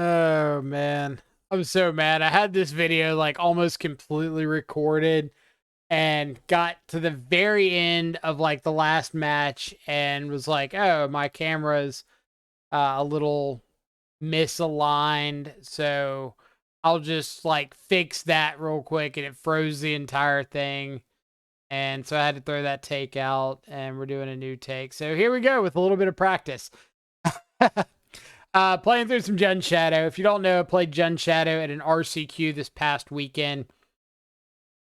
Oh man, I'm so mad. I had this video like almost completely recorded and got to the very end of like the last match and was like, oh, my camera's a little misaligned. So I'll just like fix that real quick. And it froze the entire thing. And so I had to throw that take out and we're doing a new take. So here we go with a little bit of practice. Playing through some Jund Shadow. If you don't know, I played Jund Shadow at an RCQ this past weekend.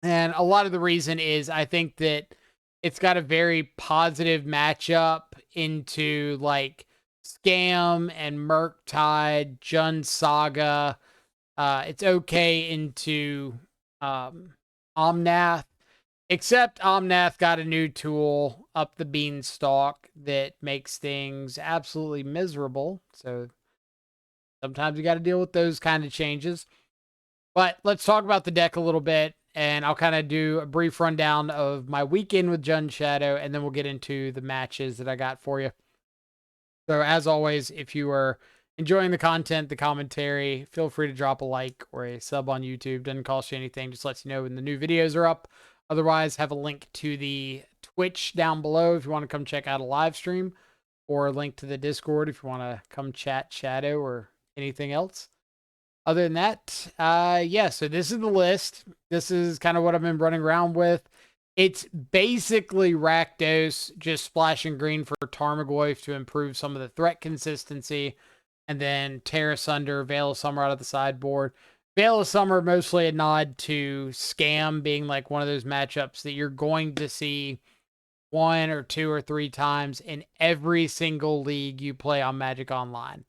And a lot of the reason is I think that it's got a very positive matchup into like Scam and Murktide, Jund Saga. It's okay into Omnath, except Omnath got a new tool up the beanstalk that makes things absolutely miserable. So sometimes you got to deal with those kind of changes. But let's talk about the deck a little bit, and I'll kind of do a brief rundown of my weekend with Jund Shadow, and then we'll get into the matches that I got for you. So as always, if you are enjoying the content, the commentary, feel free to drop a like or a sub on YouTube. Doesn't cost you anything, just lets you know when the new videos are up. Otherwise, have a link to the Twitch down below if you want to come check out a live stream, or a link to the Discord if you want to come chat Shadow or anything else. Other than that, yeah, so this is the list. This is kind of what I've been running around with. It's basically Rakdos just splashing green for Tarmogoyf to improve some of the threat consistency, and then Tear Asunder, Veil of Summer out of the sideboard. Veil of Summer mostly a nod to Scam being like one of those matchups that you're going to see one or two or three times in every single league you play on Magic Online.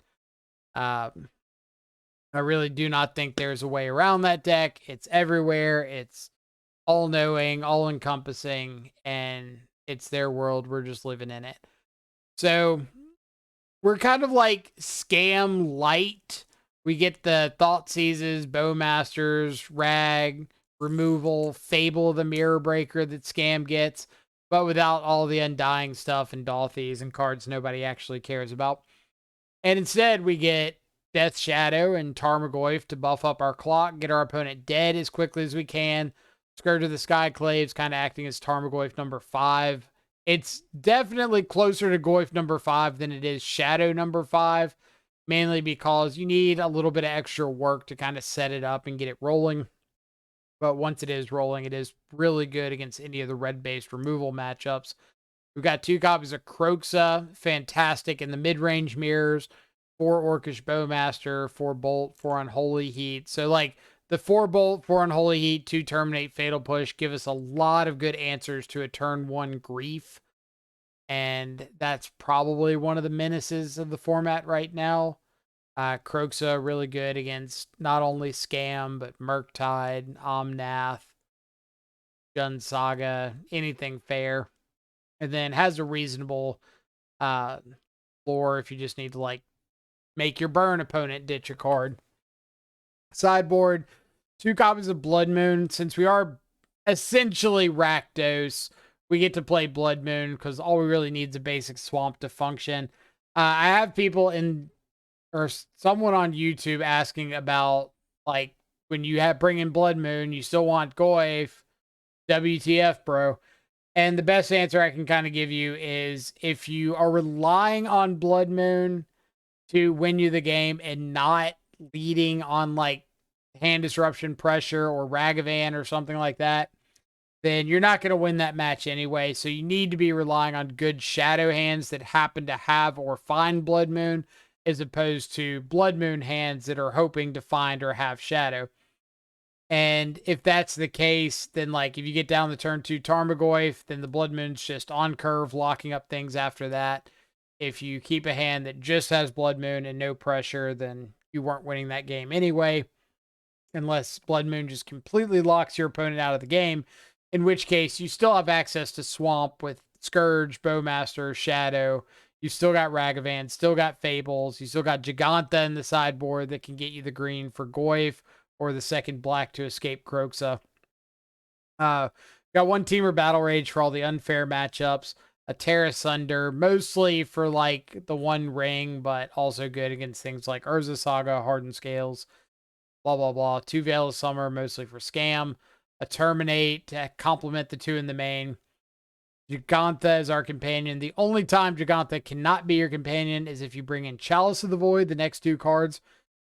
I really do not think there's a way around that deck. It's everywhere. It's all knowing, all encompassing, and it's their world. We're just living in it. So we're kind of like Scam light. We get the Thought Seizes, Bowmasters, Rag, Removal, Fable of the Mirror Breaker that Scam gets, but without all the Undying stuff and Dolthies and cards nobody actually cares about. And instead, we get Death Shadow and Tarmogoyf to buff up our clock, get our opponent dead as quickly as we can. Scourge of the Skyclaves kind of acting as Tarmogoyf number 5. It's definitely closer to Goyf number 5 than it is Shadow number 5, mainly because you need a little bit of extra work to kind of set it up and get it rolling. But once it is rolling, it is really good against any of the red-based removal matchups. We've got 2 copies of Kroxa, fantastic in the mid-range mirrors. 4 Orcish Bowmaster, 4 Bolt, 4 Unholy Heat. So, like, the 4 Bolt, 4 Unholy Heat, 2 Terminate, Fatal Push give us a lot of good answers to a turn 1 Grief. And that's probably one of the menaces of the format right now. Kroxa really good against not only Scam, but Murktide, Omnath, Jund Saga, anything fair. And then has a reasonable floor if you just need to, like, make your burn opponent ditch a card. Sideboard, 2 copies of Blood Moon. Since we are essentially Rakdos, we get to play Blood Moon because all we really need is a basic swamp to function. I have people or someone on YouTube asking about, like, when you bring in Blood Moon, you still want Goyf. WTF, bro. And the best answer I can kind of give you is if you are relying on Blood Moon to win you the game and not leading on like hand disruption pressure or Ragavan or something like that, then you're not going to win that match anyway. So you need to be relying on good shadow hands that happen to have or find Blood Moon, as opposed to Blood Moon hands that are hoping to find or have shadow. And if that's the case, then like if you get down the turn 2 Tarmogoyf, then the Blood Moon's just on curve, locking up things after that. If you keep a hand that just has Blood Moon and no pressure, then you weren't winning that game anyway, unless Blood Moon just completely locks your opponent out of the game, in which case you still have access to Swamp with Scourge, Bowmaster, Shadow. You still got Ragavan, still got Fables. You still got Giganta in the sideboard that can get you the green for Goyf or the second black to escape Kroxa. Got 1 Teamer Battle Rage for all the unfair matchups. a Terra Sunder, mostly for like the one ring, but also good against things like Urza Saga, Hardened Scales, blah, blah, blah. 2 Veil of Summer, mostly for scam. A Terminate to complement the 2 in the main. Gigantha is our companion. The only time Gigantha cannot be your companion is if you bring in Chalice of the Void, the next 2 cards.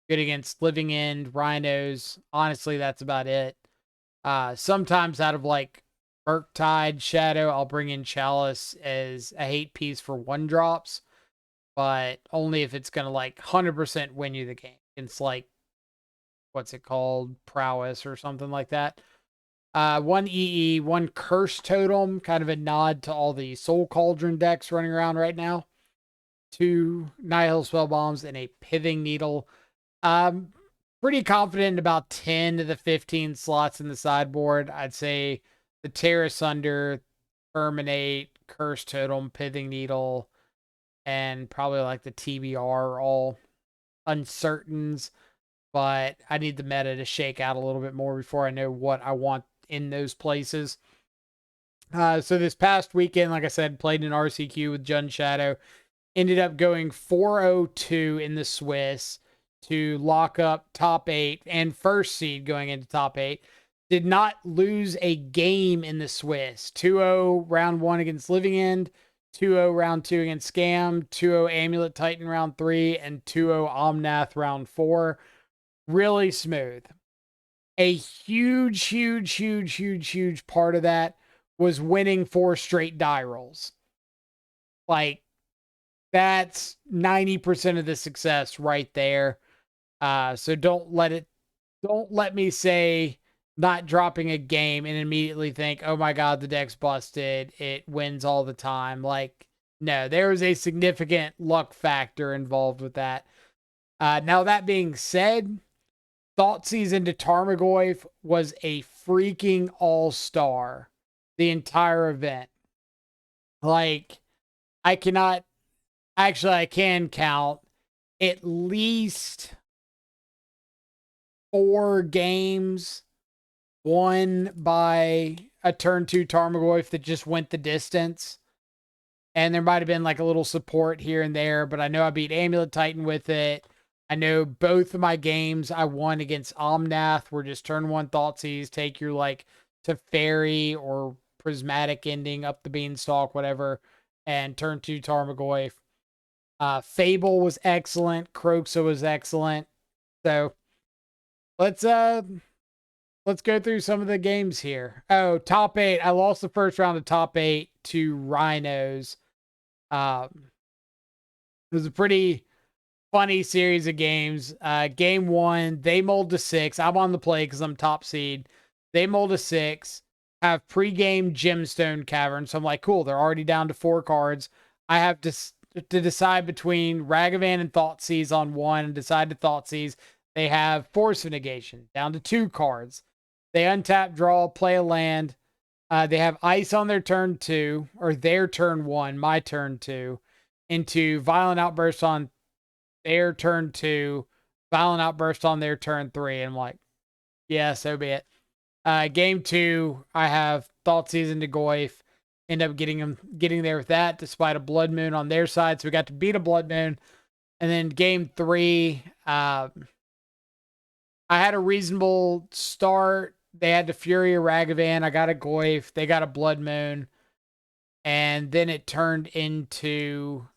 Good against Living End, Rhinos. Honestly, that's about it. Sometimes out of like Murktide, Shadow, I'll bring in Chalice as a hate piece for 1-drops, but only if it's going to like 100% win you the game. It's like, what's it called? Prowess or something like that. 1 EE, 1 Curse Totem, kind of a nod to all the Soul Cauldron decks running around right now. 2 Nihil Spell Bombs and a Pithing Needle. Pretty confident in about 10 of the 15 slots in the sideboard. I'd say the Terra Sunder, Terminate, Curse Totem, Pithing Needle, and probably like the TBR are all uncertains. But I need the meta to shake out a little bit more before I know what I want in those places. So this past weekend, like I said, played an RCQ with Jun Shadow. Ended up going 4-0-2 in the Swiss to lock up top 8 and first seed going into top 8. Did not lose a game in the Swiss. 2-0 round 1 against Living End, 2-0 round 2 against Scam, 2-0 Amulet Titan round 3, and 2-0 Omnath round 4. Really smooth. A huge part of that was winning 4 straight die rolls. Like, that's 90% of the success right there. So don't let me say not dropping a game and immediately think, oh my God, the deck's busted. It wins all the time. Like, no, there was a significant luck factor involved with that. Now, that being said, Thoughtseize into Tarmogoyf was a freaking all-star the entire event. Like, I can count at least 4 games won by a turn 2 Tarmogoyf that just went the distance. And there might have been like a little support here and there, but I know I beat Amulet Titan with it. I know both of my games I won against Omnath were just turn 1 Thoughtseize, take your like Teferi or Prismatic Ending up the beanstalk, whatever, and turn 2 Tarmogoyf. Fable was excellent. Croxa was excellent. So let's go through some of the games here. Oh, top 8. I lost the first round of top 8 to Rhinos. It was a pretty funny series of games. Game 1, they mulled to 6. I'm on the play because I'm top seed. They mulled to 6. Have pre-game Gemstone Cavern. So I'm like, cool. They're already down to 4 cards. I have to decide between Ragavan and Thoughtseize on 1 and decide to Thoughtseize. They have Force of Negation down to 2 cards. They untap, draw, play a land. They have Ice on their turn 2, or their turn 1, my turn 2, into Violent Outburst on their turn 2, Violent Outburst on their turn 3. And I'm like, yeah, so be it. Game 2, I have Thoughtseize into Goyf. End up getting there with that, despite a Blood Moon on their side. So we got to beat a Blood Moon. And then game 3, I had a reasonable start. They had the Fury of Ragavan. I got a Goyf. They got a Blood Moon. And then it turned into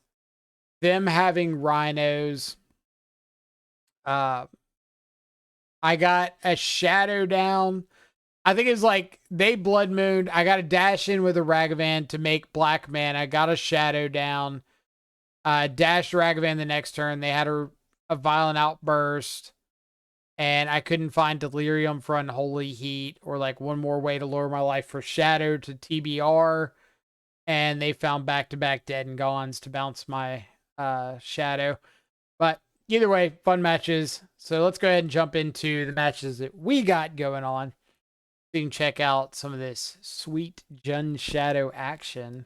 them having Rhinos. I got a Shadow down. I think it's like they Blood Moon. I got a dash in with a Ragavan to make black mana. I got a Shadow down. Dashed Ragavan the next turn. They had a Violent Outburst. And I couldn't find Delirium for Unholy Heat or like one more way to lower my life for Shadow to TBR. And they found back-to-back Dead and Gones to bounce my Shadow. But either way, fun matches. So let's go ahead and jump into the matches that we got going on. You can check out some of this sweet Jun Shadow action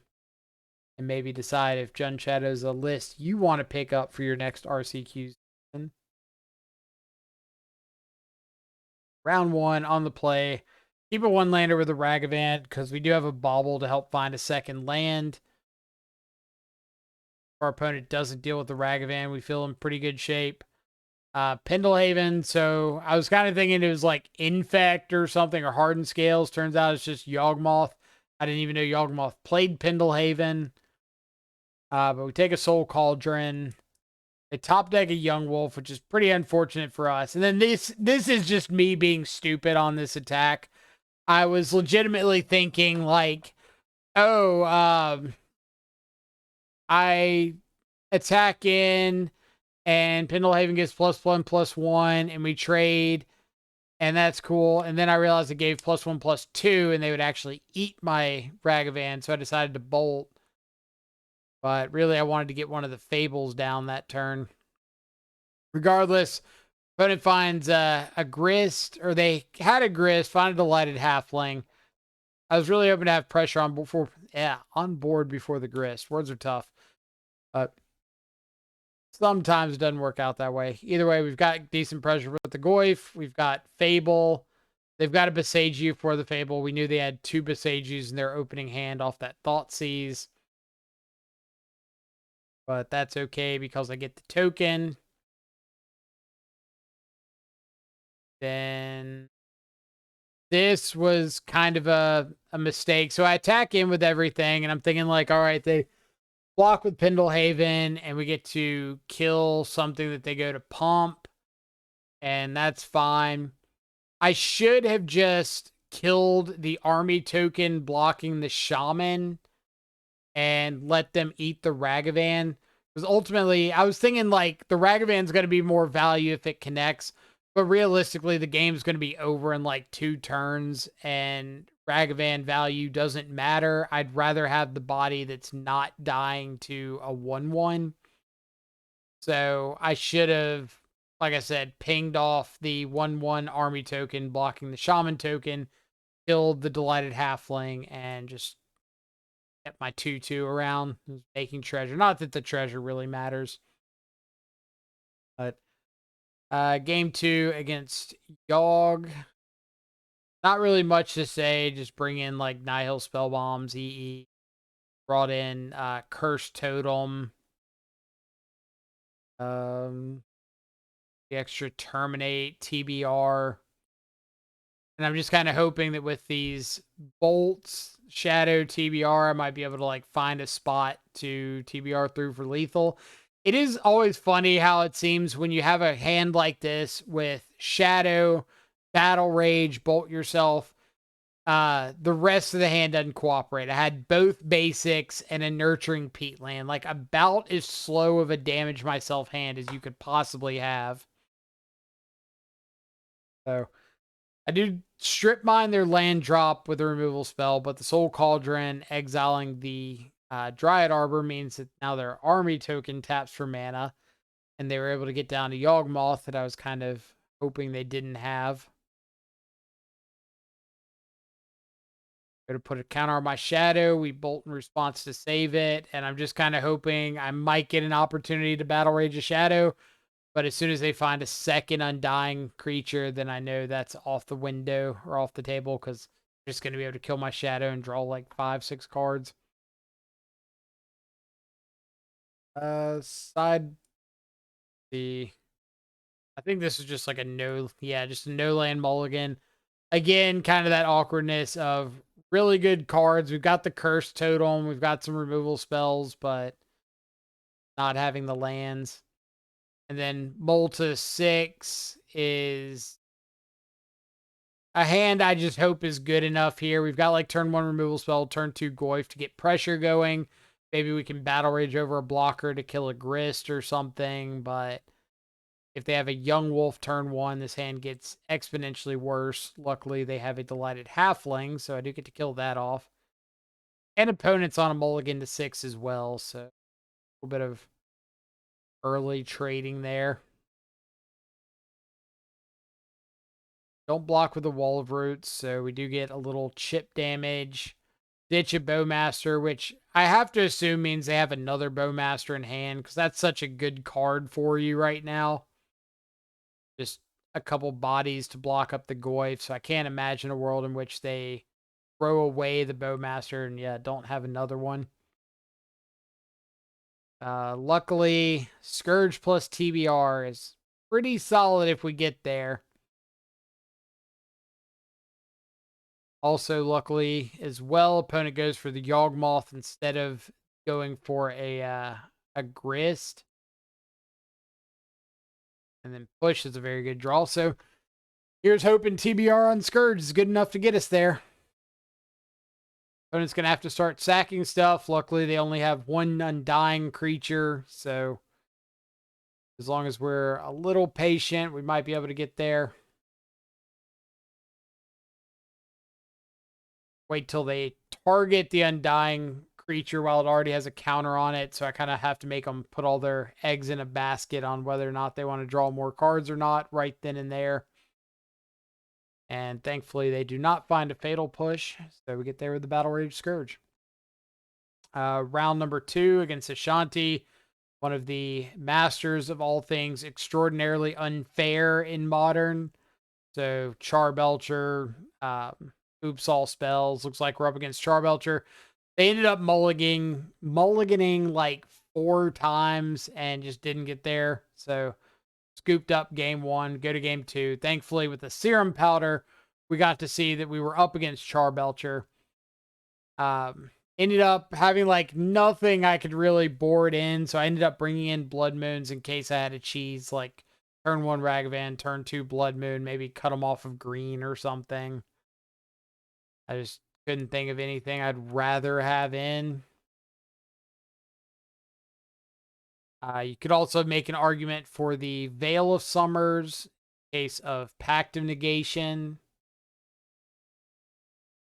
and maybe decide if Jun Shadow is a list you want to pick up for your next RCQ season. Round 1 on the play. Keep a 1-lander with a Ragavan because we do have a Bauble to help find a second land. Our opponent doesn't deal with the Ragavan, we feel in pretty good shape. Pendelhaven, so I was kind of thinking it was like Infect or something, or Hardened Scales. Turns out it's just Yawgmoth. I didn't even know Yawgmoth played Pendelhaven. But we take a Soul Cauldron. They top deck a Young Wolf, which is pretty unfortunate for us. And then this is just me being stupid on this attack. I was legitimately thinking like, oh, I attack in and Pendelhaven gets +1/+1 and we trade and that's cool. And then I realized it gave +1/+2 and they would actually eat my Ragavan. So I decided to bolt. But really, I wanted to get one of the Fables down that turn. Regardless, opponent finds a Grist, or they had a Grist, find a Delighted Halfling. I was really hoping to have pressure on board before the Grist. Words are tough. Sometimes it doesn't work out that way. Either way, we've got decent pressure with the Goyf. We've got Fable. They've got a Besage for the Fable. We knew they had 2 Besages in their opening hand off that Thoughtseize. But that's okay because I get the token. Then this was kind of a mistake. So I attack in with everything, and I'm thinking like, all right, they block with Pendelhaven, and we get to kill something that they go to pump, and that's fine. I should have just killed the army token blocking the shaman and let them eat the Ragavan. Because ultimately, I was thinking like the Ragavan's going to be more value if it connects. But realistically, the game's going to be over in like 2 turns, and Ragavan value doesn't matter. I'd rather have the body that's not dying to a 1/1. So I should have, like I said, pinged off the 1/1 army token, blocking the shaman token, killed the Delighted Halfling, and just kept my 2/2 around, making treasure. Not that the treasure really matters. But game 2 against Yawg. Not really much to say. Just bring in like Nihil Spell Bombs, EE. Brought in Cursed Totem. The extra Terminate, TBR. And I'm just kind of hoping that with these bolts, Shadow, TBR, I might be able to like find a spot to TBR through for lethal. It is always funny how it seems when you have a hand like this with Shadow, Battle Rage, Bolt Yourself, the rest of the hand doesn't cooperate. I had both basics and a Nurturing Peatland. Like about as slow of a damage myself hand as you could possibly have. So I do strip mine their land drop with a removal spell, but the Soul Cauldron exiling the Dryad Arbor means that now their army token taps for mana, and they were able to get down to Yawgmoth that I was kind of hoping they didn't have. Go to put a counter on my Shadow. We bolt in response to save it, and I'm just kind of hoping I might get an opportunity to Battle Rage a Shadow. But as soon as they find a second Undying creature, then I know that's off the window or off the table because I'm just going to be able to kill my Shadow and draw like 5-6 cards. Side the... I think this is just like a no... Yeah, just a no land mulligan. Again, kind of that awkwardness of really good cards. We've got the Cursed Totem. We've got some removal spells, but not having the lands. And then Molta 6 is a hand I just hope is good enough here. We've got like turn 1 removal spell, turn 2 Goyf to get pressure going. Maybe we can Battle Rage over a blocker to kill a Grist or something. But if they have a Young Wolf turn 1, this hand gets exponentially worse. Luckily, they have a Delighted Halfling, so I do get to kill that off. And opponents on a mulligan to 6 as well, so a little bit of early trading there. Don't block with the Wall of Roots, so we do get a little chip damage. Ditch a Bowmaster, which I have to assume means they have another Bowmaster in hand, because that's such a good card for you right now. Just a couple bodies to block up the Goyf, so I can't imagine a world in which they throw away the Bowmaster and, yeah, don't have another one. Luckily, Scourge plus TBR is pretty solid if we get there. Also, luckily as well, opponent goes for the Yawgmoth instead of going for a Grist. And then push is a very good draw. So here's hoping TBR on Scourge is good enough to get us there. Opponent's going to have to start sacking stuff. Luckily, they only have one undying creature. So as long as we're a little patient, we might be able to get there. Wait till they target the undying creature while it already has a counter on it. So I kind of have to make them put all their eggs in a basket on whether or not they want to draw more cards or not right then and there. And thankfully, they do not find a fatal push. So we get there with the Battle Rage Scourge. Round number 2 against Ashanti, one of the masters of all things extraordinarily unfair in Modern. So Charbelcher, oops, all spells. Looks like we're up against Charbelcher. They ended up mulliganing like 4 times and just didn't get there. So scooped up game 1, go to game 2. Thankfully, with the Serum Powder, we got to see that we were up against Charbelcher. Ended up having like nothing I could really board in, so I ended up bringing in Blood Moons in case I had a cheese, like turn 1 Ragavan, turn 2 Blood Moon, maybe cut them off of green or something. I just couldn't think of anything I'd rather have in. You could also make an argument for the Veil of Summers in case of Pact of Negation.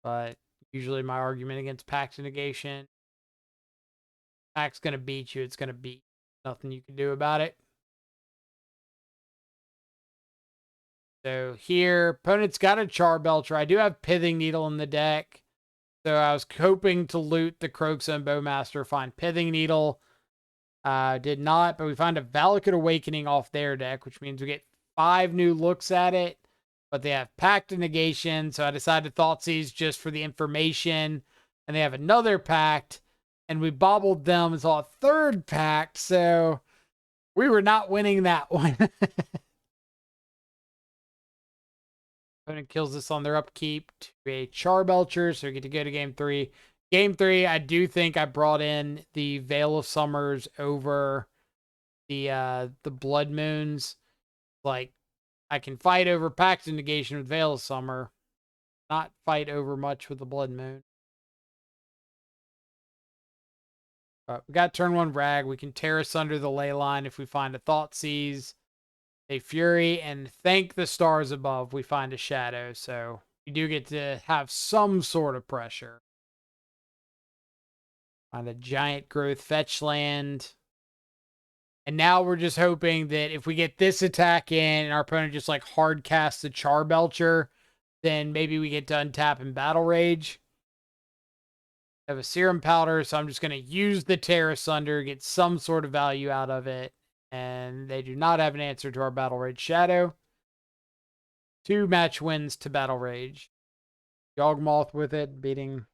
But usually my argument against Pact of Negation, Pact's going to beat you. It's going to beat. Nothing you can do about it. So here, opponent's got a Charbelcher. I do have Pithing Needle in the deck. So I was hoping to loot the Croakzone Bowmaster, find Pithing Needle. Did not, but we find a Valakut Awakening off their deck, which means we get 5 new looks at it. But they have Pact of Negation, so I decided to Thoughtseize just for the information. And they have another Pact, and we bobbled them and saw a 3rd Pact, so we were not winning that one. Opponent kills this on their upkeep to a Charbelcher, so we get to go to game 3. Game 3, I do think I brought in the Veil of Summers over the Blood Moons. Like, I can fight over Pact of Negation with Veil of Summer, not fight over much with the Blood Moon. But we got turn 1 Rag. We can tear asunder the ley line if we find a Thoughtseize, a Fury, and thank the stars above we find a Shadow. So we do get to have some sort of pressure. Find a Giant Growth fetch land. And now we're just hoping that if we get this attack in and our opponent just like hard casts the Charbelcher, then maybe we get to untap and Battle Rage. I have a Serum Powder, so I'm just going to use the Tear Asunder, get some sort of value out of it. And they do not have an answer to our Battle Rage Shadow. 2 match wins to Battle Rage. Yawgmoth with it, beating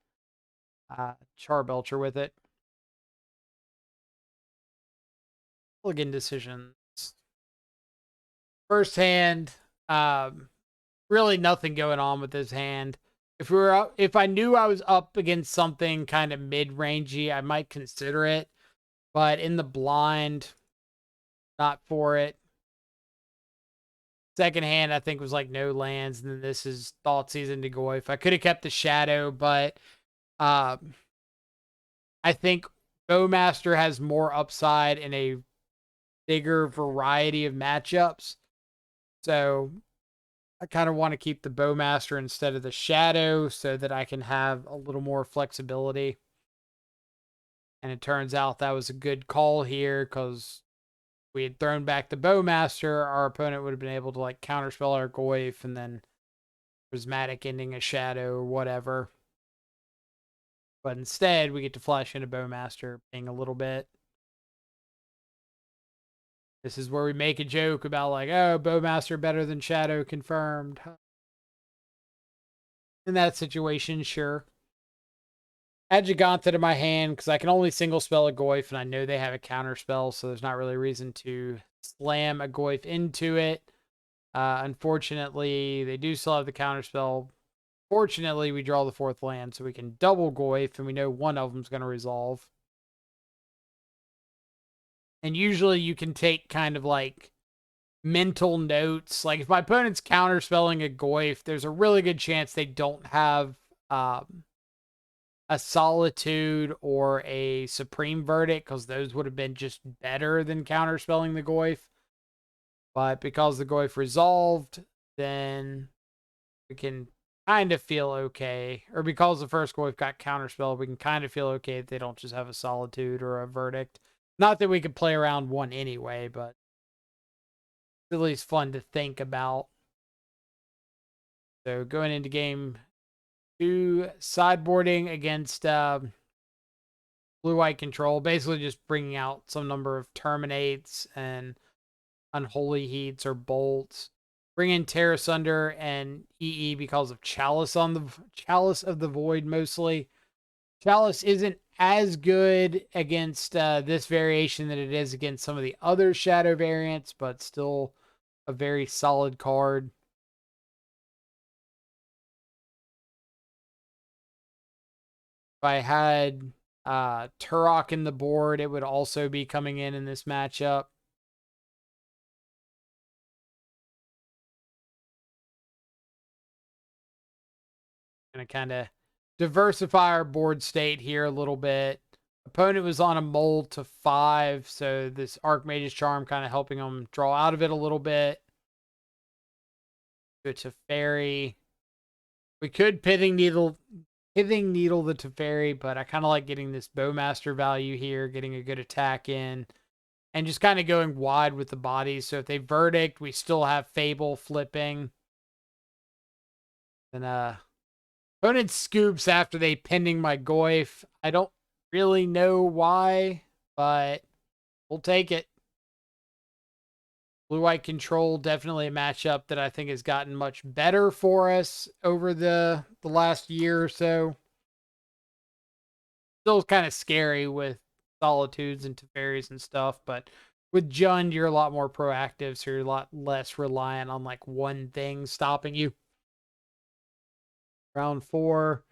Charbelcher with it. Mulligan decisions. First hand, really nothing going on with this hand. If I knew I was up against something kind of mid-rangey, I might consider it. But in the blind, not for it. Second hand, I think, was like no lands, and then this is Thoughtseize into Goyf. I could have kept the Shadow, but I think Bowmaster has more upside in a bigger variety of matchups. So I kind of want to keep the Bowmaster instead of the Shadow so that I can have a little more flexibility. And it turns out that was a good call here because we had thrown back the Bowmaster, our opponent would have been able to like counterspell our Goyf and then Prismatic ending a Shadow or whatever. But instead, we get to flash into Bowmaster, paying a little bit. This is where we make a joke about like, oh, Bowmaster better than Shadow confirmed. In that situation, sure. Add Yawgmoth to my hand because I can only single spell a Goyf, and I know they have a counter spell, so there's not really a reason to slam a Goyf into it. Unfortunately, they do still have the counter spell. Fortunately, we draw the 4th land, so we can double Goyf, and we know one of them's going to resolve. And usually you can take kind of like mental notes. Like if my opponent's counterspelling a Goyf, there's a really good chance they don't have a Solitude or a Supreme Verdict, because those would have been just better than counterspelling the Goyf. But because the Goyf resolved, then we can kind of feel okay. Or because the first Goyf got counterspelled, we can kind of feel okay if they don't just have a Solitude or a Verdict. Not that we could play around one anyway, but it's at least fun to think about. So going into game 2, sideboarding against blue-white control, basically just bringing out some number of terminates and unholy heats or bolts. Bring in Terra Sunder and EE because of Chalice on the Chalice of the Void mostly. Chalice isn't as good against this variation that it is against some of the other Shadow variants, but still a very solid card. If I had Turok in the board, it would also be coming in this matchup. Gonna kind of diversify our board state here a little bit. Opponent was on a mold to 5, so this Archmage's Charm kind of helping them draw out of it a little bit. Go to Teferi. We could Pithing Needle the Teferi, but I kind of like getting this Bowmaster value here, getting a good attack in, and just kind of going wide with the bodies. So if they Verdict, we still have Fable flipping. Then opponent scoops after they pending my Goyf. I don't really know why, but we'll take it. Blue-white control, definitely a matchup that I think has gotten much better for us over the last year or so. Still kind of scary with Solitudes and Teferis and stuff, but with Jund, you're a lot more proactive, so you're a lot less reliant on like one thing stopping you. Round 4.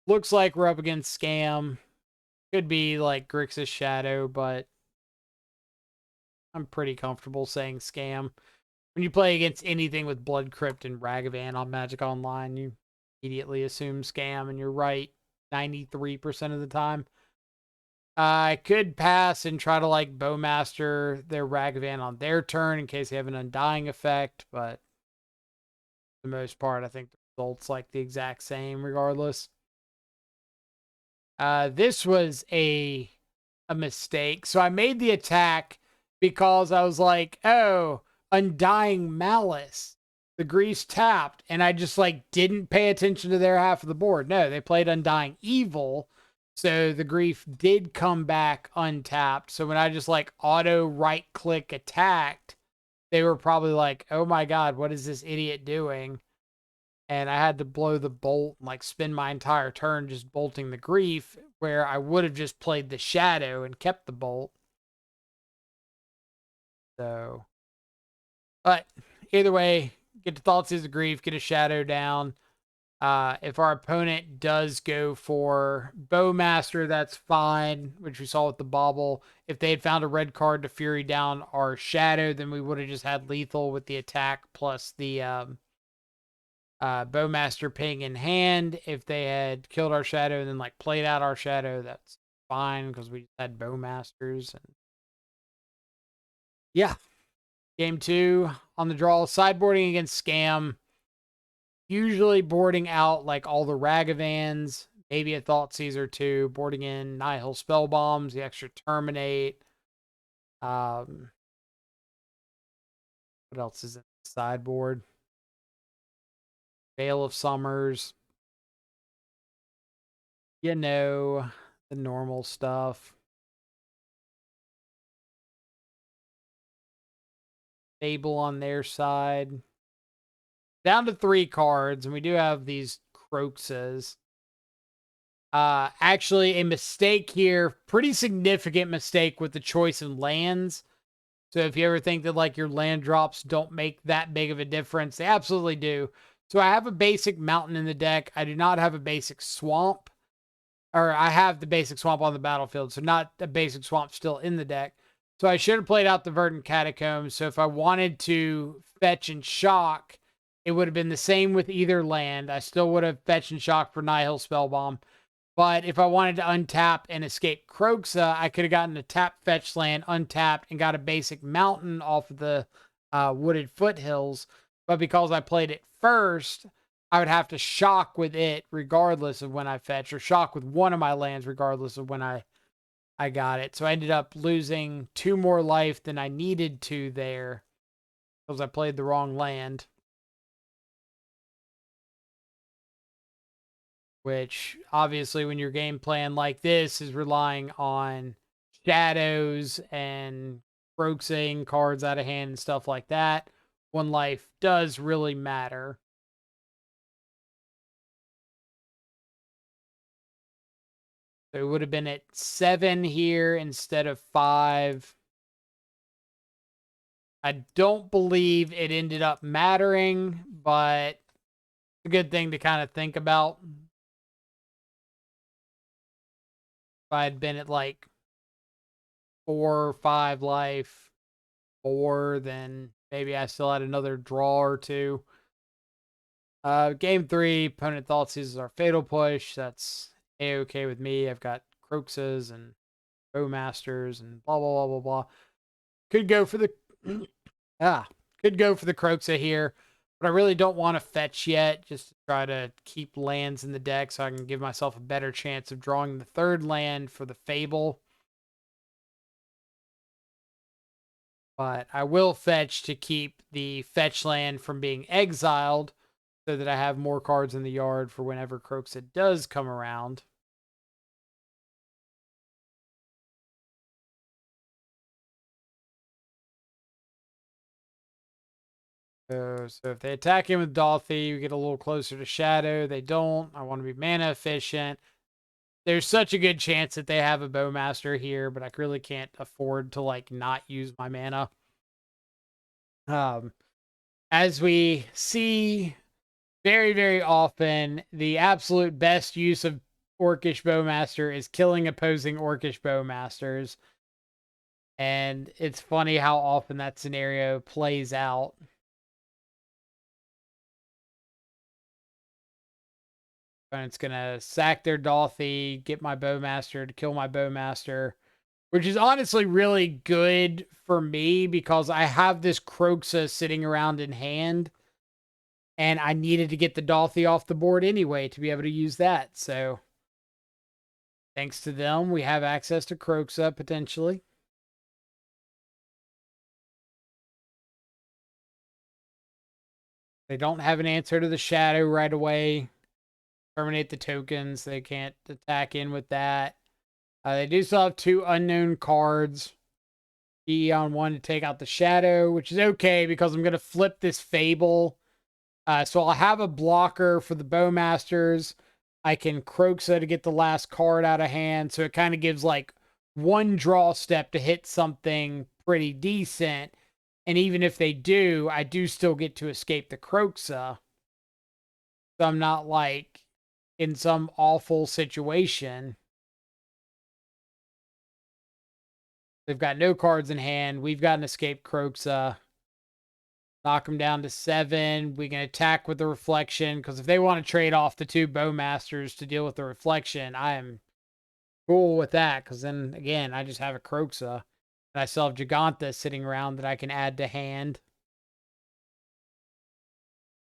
Looks like we're up against Scam. Could be like Grixis Shadow, but I'm pretty comfortable saying Scam. When you play against anything with Blood Crypt and Ragavan on Magic Online, you immediately assume Scam, and you're right 93% of the time. I could pass and try to like Bowmaster their Ragavan on their turn in case they have an Undying effect, but for the most part, I think the result's like the exact same regardless. This was a mistake. So I made the attack because I was like, oh, Undying Malice. The Grease tapped, and I just like didn't pay attention to their half of the board. No, they played Undying Evil. So the Grief did come back untapped. So when I just like auto right click attacked, they were probably like, oh my God, what is this idiot doing? And I had to blow the bolt and like spend my entire turn just bolting the Grief, where I would have just played the Shadow and kept the bolt. So, but either way, get the Thoughtseize of Grief, get a Shadow down. If our opponent does go for Bowmaster, that's fine, which we saw with the Bauble. If they had found a red card to Fury down our Shadow, then we would have just had lethal with the attack plus the Bowmaster ping in hand. If they had killed our Shadow and then like played out our Shadow, that's fine because we had Bowmasters. And yeah, game 2 on the draw, sideboarding against Scam. Usually boarding out like all the Ragavans, maybe a Thoughtseize or 2, boarding in Nihil Spell Bombs, the extra Terminate. What else is in the sideboard? Veil of Summers. You know, the normal stuff. Fable on their side. Down to 3 cards, and we do have these Croxes. Actually, a mistake here, pretty significant mistake with the choice in lands. So if you ever think that like your land drops don't make that big of a difference, they absolutely do. So I have a basic mountain in the deck. I do not have a basic swamp, or I have the basic swamp on the battlefield, so not a basic swamp still in the deck. So I should have played out the Verdant Catacombs. So if I wanted to fetch and shock, it would have been the same with either land. I still would have fetched and shocked for Nihil Spellbomb. But if I wanted to untap and escape Kroxa, I could have gotten a tap fetch land, untapped, and got a basic mountain off of the wooded foothills. But because I played it first, I would have to shock with it regardless of when I fetch, or shock with one of my lands regardless of when I got it. So I ended up losing 2 more life than I needed to there because I played the wrong land. Which obviously when your game plan like this is relying on shadows and roxing cards out of hand and stuff like that, 1 life does really matter. So it would have been at 7 here instead of 5. I don't believe it ended up mattering, but it's a good thing to kind of think about. If I had been at like 4 or 5 life, 4, then maybe I still had another draw or 2. Game 3, opponent thought seizes our fatal push. That's a-okay with me. I've got Croxas and Bowmasters and blah blah blah blah blah. Could go for the could go for the Croxa here, but I really don't want to fetch yet, just to try to keep lands in the deck so I can give myself a better chance of drawing the 3rd land for the Fable. But I will fetch to keep the fetch land from being exiled, so that I have more cards in the yard for whenever Croxa does come around. So if they attack him with Dolphy, we get a little closer to Shadow. They don't. I want to be mana efficient. There's such a good chance that they have a Bowmaster here, but I really can't afford to like not use my mana. As we see very, very often, the absolute best use of Orcish Bowmaster is killing opposing Orcish Bowmasters. And it's funny how often that scenario plays out. And it's going to sack their Dolphy, get my Bowmaster to kill my Bowmaster, which is honestly really good for me because I have this Kroxa sitting around in hand. And I needed to get the Dolphy off the board anyway to be able to use that. So thanks to them, we have access to Kroxa potentially. They don't have an answer to the Shadow right away. Terminate the tokens. They can't attack in with that. They do still have 2 unknown cards. E on 1 to take out the Shadow, which is okay because I'm going to flip this Fable. So I'll have a blocker for the Bowmasters. I can Kroxa to get the last card out of hand. So it kind of gives like 1 draw step to hit something pretty decent. And even if they do, I do still get to escape the Kroxa. So I'm not like in some awful situation. They've got no cards in hand. We've got an escape Kroxa. Knock them down to 7. We can attack with the reflection, because if they want to trade off the 2 Bowmasters to deal with the reflection, I am cool with that, because then, again, I just have a Kroxa. And I still have Giganta sitting around that I can add to hand.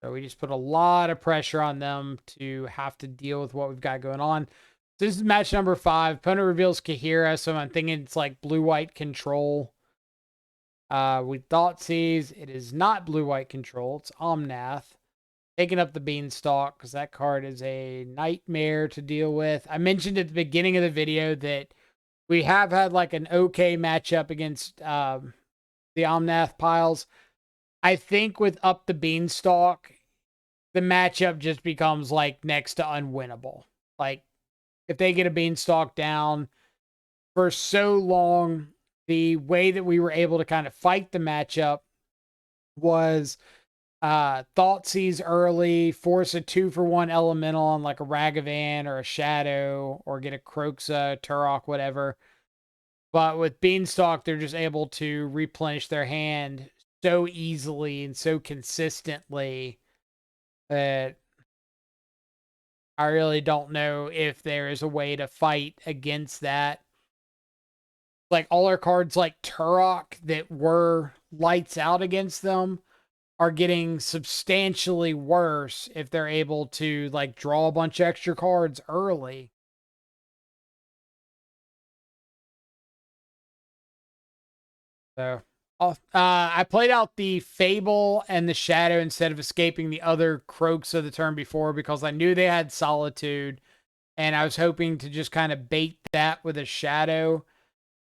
So we just put a lot of pressure on them to have to deal with what we've got going on. So this is match number 5. Opponent reveals Kahira, so I'm thinking it's like blue-white control. We thought sees it is not blue-white control. It's Omnath. Taking up the Beanstalk, because that card is a nightmare to deal with. I mentioned at the beginning of the video that we have had like an okay matchup against the Omnath piles. I think with Up the Beanstalk, the matchup just becomes like next to unwinnable. Like, if they get a Beanstalk down. For so long, the way that we were able to kind of fight the matchup was Thoughtseize early, force a 2-for-1 elemental on like a Ragavan or a Shadow, or get a Kroxa, Turok, whatever. But with Beanstalk, they're just able to replenish their hand so easily and so consistently that I really don't know if there is a way to fight against that. Like all our cards like Turok that were lights out against them are getting substantially worse if they're able to like draw a bunch of extra cards early. So I played out the Fable and the Shadow instead of escaping the other Croaks of the turn before because I knew they had Solitude, and I was hoping to just kind of bait that with a Shadow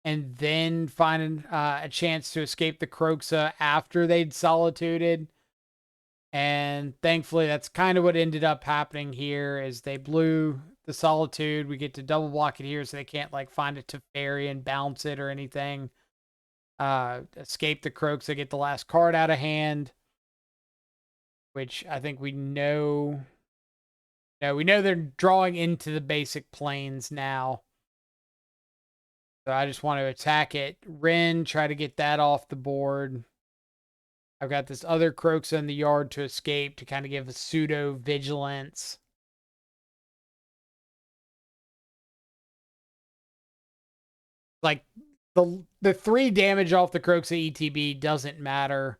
and then find a chance to escape the Kroxa after they'd Solituded. And thankfully, that's kind of what ended up happening here is they blew the Solitude. We get to double block it here so they can't like find a Teferi and bounce it or anything. Escape the Kroxa, get the last card out of hand, which I think we know. No, we know they're drawing into the basic planes now. So I just want to attack it. Ren, try to get that off the board. I've got this other Kroxa in the yard to escape to kind of give a pseudo vigilance. Like the 3 damage off the Kroxa ETB doesn't matter.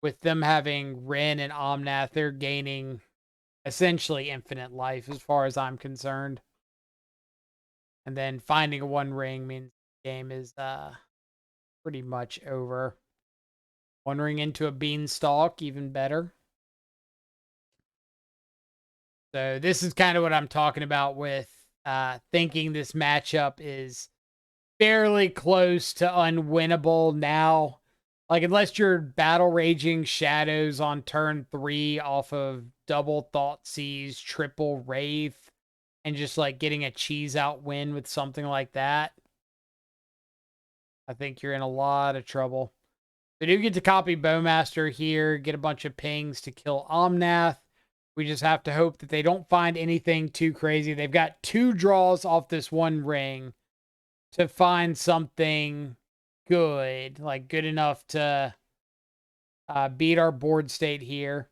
With them having Ren and Omnath, they're gaining essentially infinite life as far as I'm concerned. And then finding a 1 ring means the game is pretty much over. 1 ring into a Beanstalk, even better. So this is kind of what I'm talking about with thinking this matchup is fairly close to unwinnable now. Like, unless you're battle raging Shadows on turn 3 off of double Thoughtseize, triple Wraith, and just like getting a cheese out win with something like that, I think you're in a lot of trouble. They do get to copy Bowmaster here, get a bunch of pings to kill Omnath. We just have to hope that they don't find anything too crazy. They've got 2 draws off this 1 ring to find something good, like good enough to beat our board state here.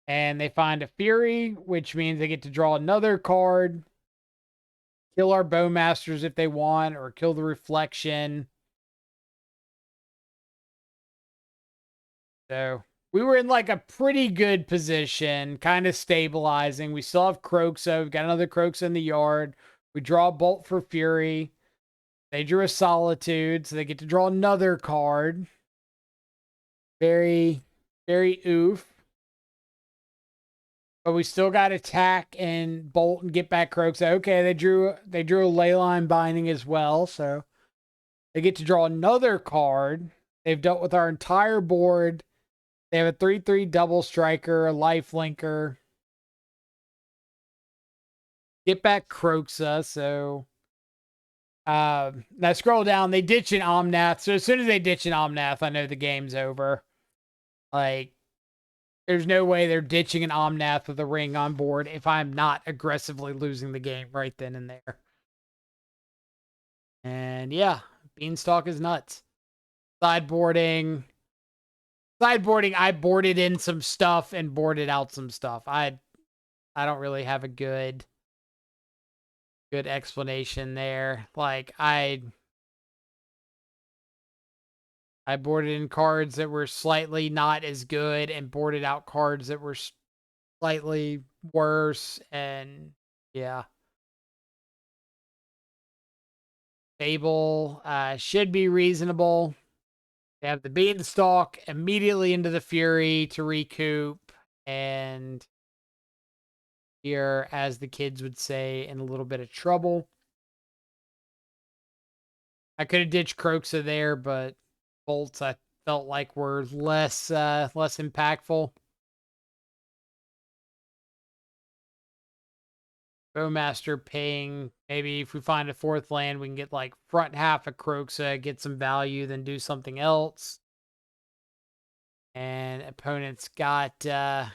And they find a Fury, which means they get to draw another card, kill our Bowmasters if they want, or kill the Reflection. So we were in like a pretty good position, kind of stabilizing. We still have Kroxa. We've got another Kroxa in the yard. We draw a Bolt for Fury. They drew a Solitude, so they get to draw another card. Very, very oof. But we still got attack and Bolt and get back Kroxa. Okay, they drew a Leyline Binding as well, so they get to draw another card. They've dealt with our entire board. They have a 3/3 double striker, a life linker. Get back Kroxa, so now scroll down. They ditch an Omnath. So as soon as they ditch an Omnath, I know the game's over. Like, there's no way they're ditching an Omnath with a ring on board if I'm not aggressively losing the game right then and there. And yeah, Beanstalk is nuts. Sideboarding. I boarded in some stuff and boarded out some stuff. I don't really have a good explanation there. Like, I boarded in cards that were slightly not as good and boarded out cards that were slightly worse. And yeah. Fable should be reasonable. They have the Beanstalk immediately into the Fury to recoup. And here, as the kids would say, in a little bit of trouble. I could have ditched Kroxa there, but bolts I felt like were less impactful. Bowmaster paying, maybe if we find a fourth land, we can get like front half of Croxa, get some value, then do something else. And opponents got the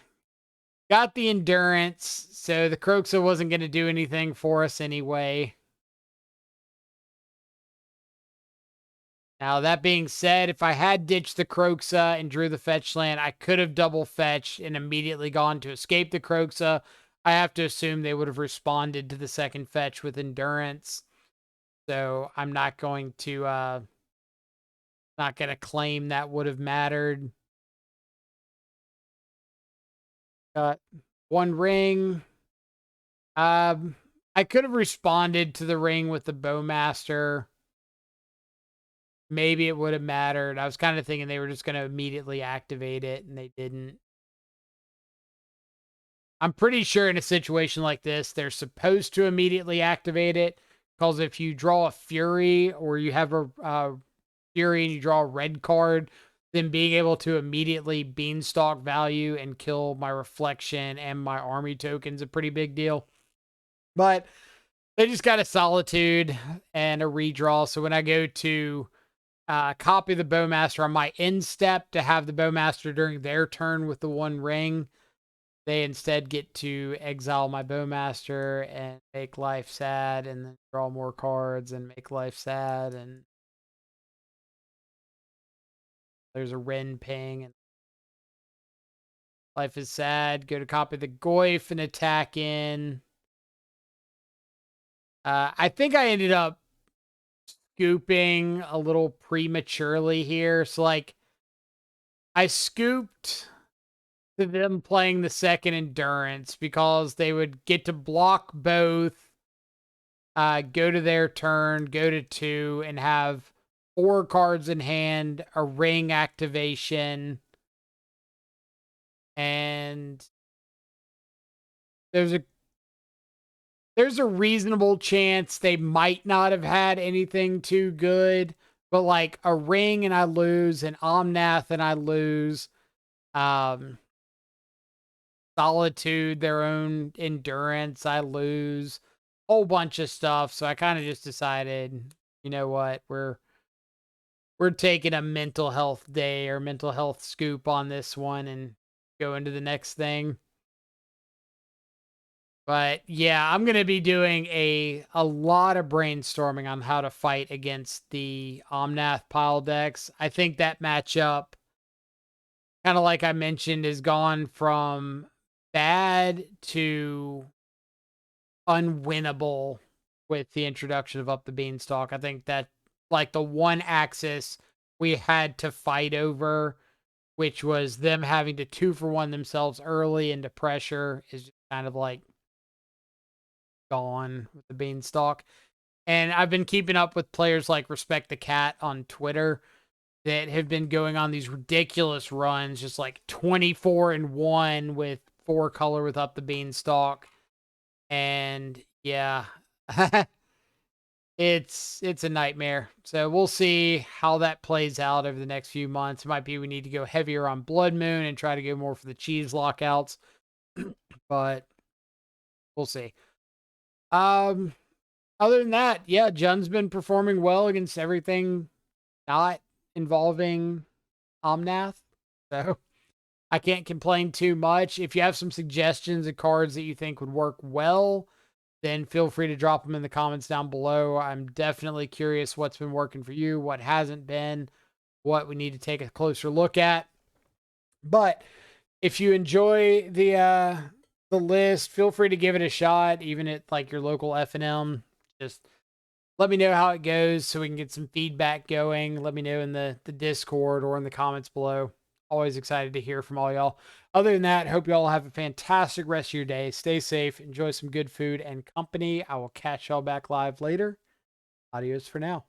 endurance, so the Croxa wasn't going to do anything for us anyway. Now, that being said, if I had ditched the Croxa and drew the fetch land, I could have double fetched and immediately gone to escape the Croxa. I have to assume they would have responded to the second fetch with endurance. So I'm not going to claim that would have mattered. One ring. I could have responded to the ring with the Bowmaster. Maybe it would have mattered. I was kind of thinking they were just going to immediately activate it, and they didn't. I'm pretty sure in a situation like this, they're supposed to immediately activate it, because if you draw a Fury or you have a Fury and you draw a red card, then being able to immediately beanstalk value and kill my reflection and my army token's a pretty big deal. But they just got a Solitude and a redraw. So when I go to copy the Bowmaster on my end step to have the Bowmaster during their turn with the one ring, they instead get to exile my Bowmaster and make life sad, and then draw more cards and make life sad. And there's a Ren ping, and life is sad. Go to copy the Goyf and attack in. I think I ended up scooping a little prematurely here. So, like, I scooped to them playing the second endurance because they would get to block both, go to their turn, go to 2, and have 4 cards in hand, a ring activation, and there's a reasonable chance they might not have had anything too good, but like a ring and I lose, an Omnath and I lose, Solitude, their own endurance, I lose, whole bunch of stuff. So I kind of just decided, you know what, we're taking a mental health day or mental health scoop on this one and go into the next thing. But yeah, I'm going to be doing a lot of brainstorming on how to fight against the Omnath pile decks. I think that matchup, kind of like I mentioned, has gone from bad to unwinnable with the introduction of Up the Beanstalk. I think that, like, the one axis we had to fight over, which was them having to 2-for-1 themselves early into pressure, is just kind of like gone with the Beanstalk. And I've been keeping up with players like Respect the Cat on Twitter that have been going on these ridiculous runs, just like 24-1 with 4 color with Up the Beanstalk. And yeah, it's a nightmare. So we'll see how that plays out over the next few months. It might be we need to go heavier on Blood Moon and try to go more for the cheese lockouts. But we'll see. Other than that, yeah, Jun's been performing well against everything not involving Omnath. So I can't complain too much. If you have some suggestions of cards that you think would work well, then feel free to drop them in the comments down below. I'm definitely curious what's been working for you, what hasn't been, what we need to take a closer look at. But if you enjoy the list, feel free to give it a shot, even at like your local F&M. Just let me know how it goes so we can get some feedback going. Let me know in the Discord or in the comments below. Always excited to hear from all y'all. Other than that, hope y'all have a fantastic rest of your day. Stay safe. Enjoy some good food and company. I will catch y'all back live later. Adios for now.